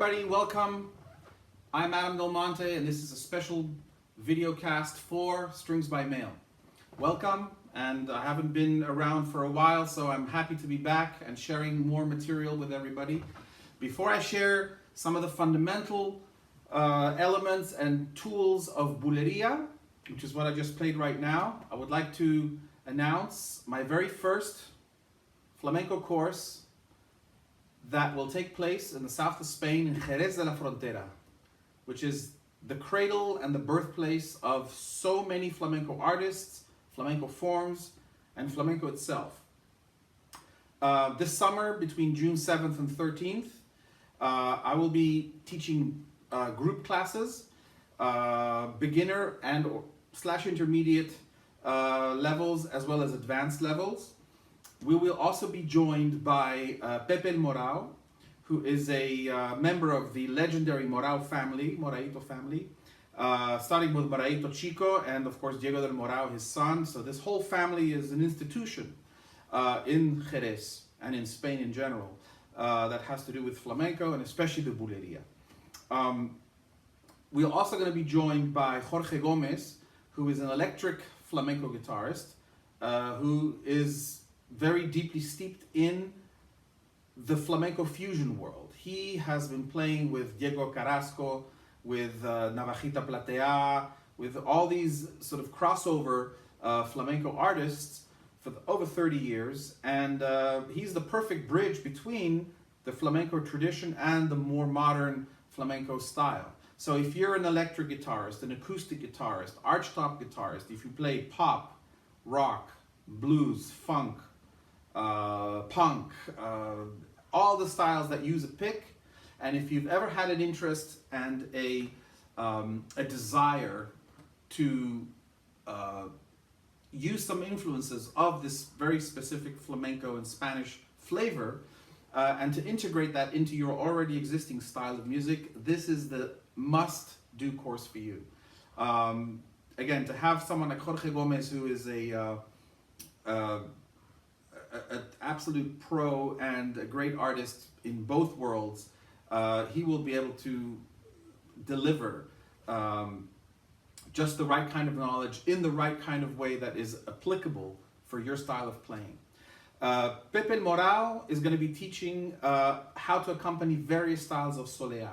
everybody, welcome. I'm Adam Del Monte, and this is a special video cast for Strings by Mail. Welcome, and I haven't been around for a while, so I'm happy to be back and sharing more material with everybody. Before I share some of the fundamental elements and tools of Buleria, which is what I just played right now, I would like to announce my very first flamenco course that will take place in the south of Spain, in Jerez de la Frontera, which is the cradle and the birthplace of so many flamenco artists, flamenco forms, and flamenco itself. This summer, between June 7th and 13th, I will be teaching group classes, beginner and / intermediate levels, as well as advanced levels. We will also be joined by Pepe Morao, who is a member of the legendary Morao family, Moraito family, starting with Moraito Chico and of course Diego del Morao, his son. So this whole family is an institution in Jerez and in Spain in general that has to do with flamenco and especially the Buleria. We're also going to be joined by Jorge Gomez, who is an electric flamenco guitarist, who is very deeply steeped in the flamenco fusion world. He has been playing with Diego Carrasco, with Navajita Platea, with all these sort of crossover flamenco artists for over 30 years, and he's the perfect bridge between the flamenco tradition and the more modern flamenco style. So if you're an electric guitarist, an acoustic guitarist, archtop guitarist, if you play pop, rock, blues, funk, punk, all the styles that use a pick, and if you've ever had an interest and a desire to use some influences of this very specific flamenco and Spanish flavor, and to integrate that into your already existing style of music, this is the must-do course for you. Again, to have someone like Jorge Gomez, who is an absolute pro and a great artist in both worlds, he will be able to deliver just the right kind of knowledge in the right kind of way that is applicable for your style of playing. Pepe Morao is going to be teaching how to accompany various styles of soleá,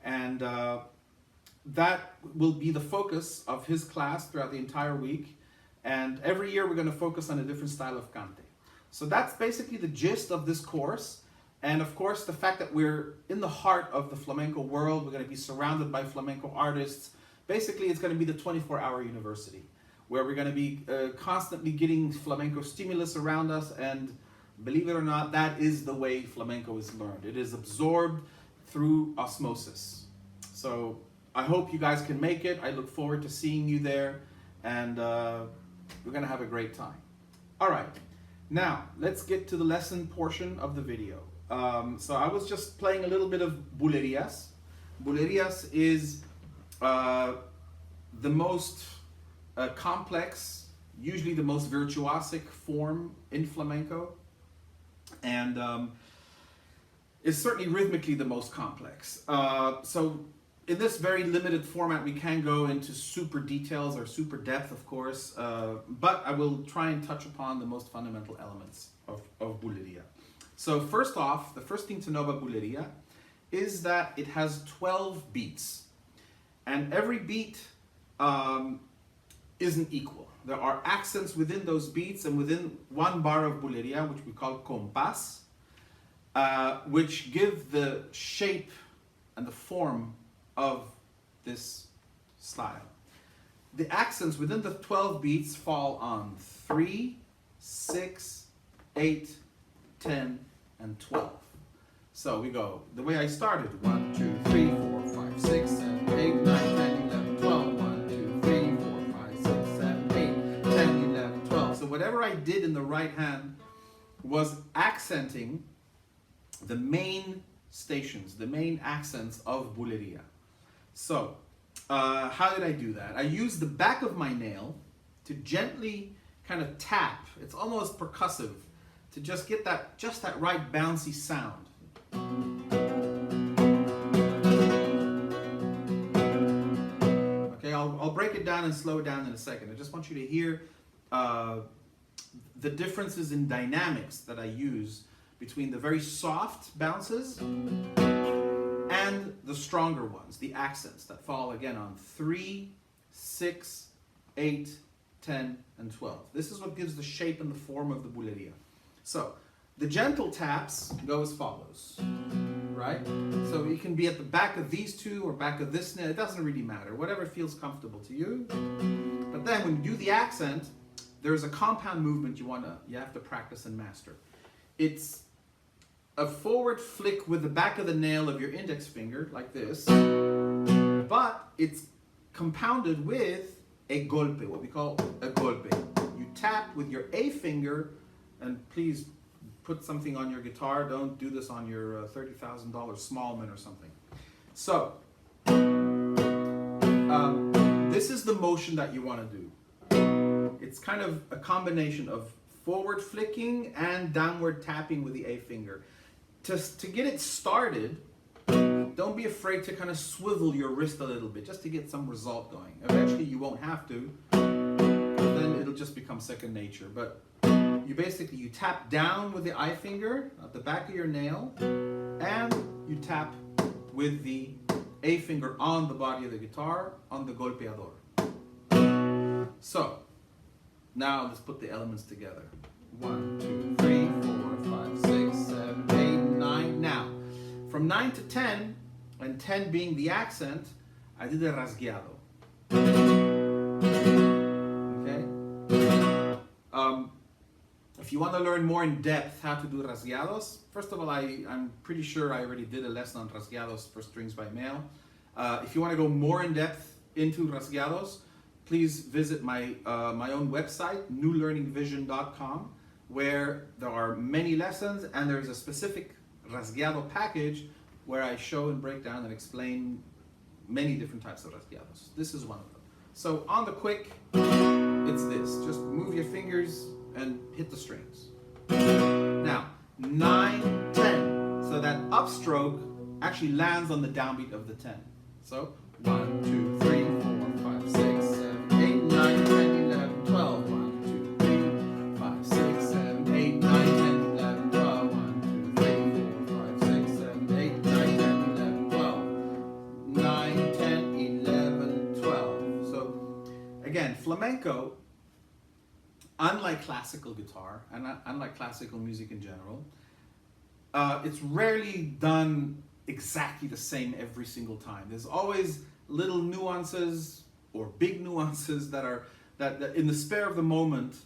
and that will be the focus of his class throughout the entire week, and every year we're going to focus on a different style of cante. So that's basically the gist of this course, and of course the fact that we're in the heart of the flamenco world, we're going to be surrounded by flamenco artists. Basically it's going to be the 24-hour university, where we're going to be constantly getting flamenco stimulus around us, and believe it or not, that is the way flamenco is learned. It is absorbed through osmosis. So I hope you guys can make it. I look forward to seeing you there, and we're going to have a great time. All right. Now, let's get to the lesson portion of the video. So I was just playing a little bit of Bulerias. Bulerias is the most complex, usually the most virtuosic form in flamenco, and is certainly rhythmically the most complex. So in this very limited format, we can go into super details or super depth, of course, but I will try and touch upon the most fundamental elements of Buleria. So first off, the first thing to know about Buleria is that it has 12 beats, and every beat isn't equal. There are accents within those beats, and within one bar of Buleria, which we call compás, which give the shape and the form of this style. The accents within the 12 beats fall on 3, 6, 8, 10, and 12. So we go the way I started: 1, 2, 3, 4, 5, 6, 7, 8, 9, 10, 11, 12. 1, 2, 3, 4, 5, 6, 7, 8, 10, 11, 12. So whatever I did in the right hand was accenting the main stations, the main accents of Buleria. So, how did I do that? I used the back of my nail to gently kind of tap. It's almost percussive, to just get that right bouncy sound. I'll break it down and slow it down in a second. I just want you to hear the differences in dynamics that I use between the very soft bounces and the stronger ones, the accents that fall again on 3, 6, 8, 10, and 12. This is what gives the shape and the form of the buleria. So the gentle taps go as follows, right? So you can be at the back of these two or back of this nail. It doesn't really matter, whatever feels comfortable to you. But then when you do the accent, there's a compound movement you have to practice and master. It's a forward flick with the back of the nail of your index finger, like this, but it's compounded with a golpe, what we call a golpe. You tap with your A finger, and please put something on your guitar. Don't do this on your $30,000 Smallman or something. So, this is the motion that you want to do. It's kind of a combination of forward flicking and downward tapping with the A finger. To get it started, don't be afraid to kind of swivel your wrist a little bit just to get some result going. Eventually you won't have to, then it'll just become second nature. But you tap down with the I finger at the back of your nail, and you tap with the A finger on the body of the guitar, on the golpeador. So, now let's put the elements together. 1, 2, 3, 4, 5, 6, 7, 8, 9. Now, from 9 to 10, and 10 being the accent, I did a rasgueado. Okay? If you want to learn more in depth how to do rasgueados, first of all, I'm pretty sure I already did a lesson on rasgueados for strings by mail. If you want to go more in depth into rasgueados, please visit my own website, newlearningvision.com, where there are many lessons, and there's a specific rasgueado package where I show and break down and explain many different types of rasgueados. This is one of them. So on the quick, it's this. Just move your fingers and hit the strings. Now, 9, 10. So that upstroke actually lands on the downbeat of the 10. So 1, 2, 3, 4, 5, 6, 7, 8, 9, 10, 11, 12. 1, 2, 3, 5, 6, 7, 8, 9, 10, 11, 12. 1, 2, 3, 4, 5, 6, 7, 8, 9, 10, 11, 12. 9, 10, 11, 12. So again, flamenco, unlike classical guitar and unlike classical music in general, it's rarely done exactly the same every single time. There's always little nuances or big nuances that in the spare of the moment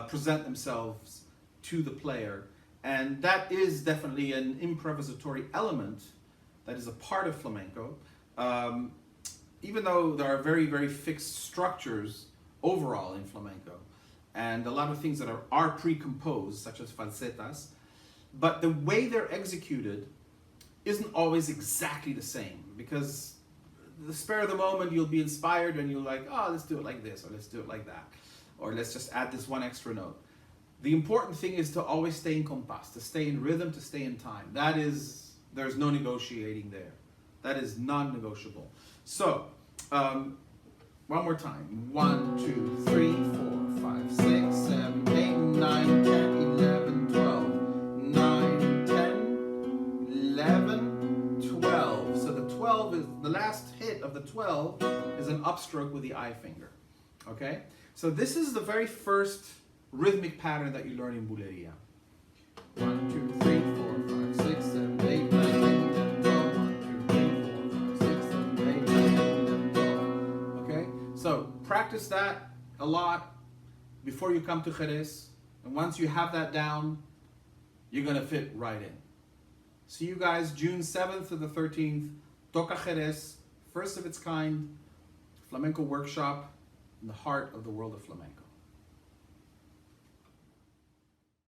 present themselves to the player, and that is definitely an improvisatory element that is a part of flamenco. Even though there are very, very fixed structures overall in flamenco, and a lot of things that are pre-composed, such as falsetas, but the way they're executed isn't always exactly the same, because the spur of the moment you'll be inspired and you're like, oh, let's do it like this, or let's do it like that, or let's just add this one extra note. The important thing is to always stay in compás, to stay in rhythm, to stay in time. There's no negotiating there. That is non-negotiable. So, one more time. 1, 2, 3, 4, 5, 6, 7, 8, 9, 10, 11, 12. 9, 10, 11, 12. So the 12 is, the last hit of the 12 is an upstroke with the I finger. Okay? So this is the very first rhythmic pattern that you learn in Buleria. 1, 2, 3, 4, 5, 6, 7, 8, 9, 10, 11, 12. 1, 2, 3, 4, 5, 6, 7, 8, 9, 10, 11, 12. Okay? So practice that a lot before you come to Jerez. And once you have that down, you're going to fit right in. See you guys June 7th to the 13th. Toca Jerez, first of its kind, flamenco workshop in the heart of the world of flamenco.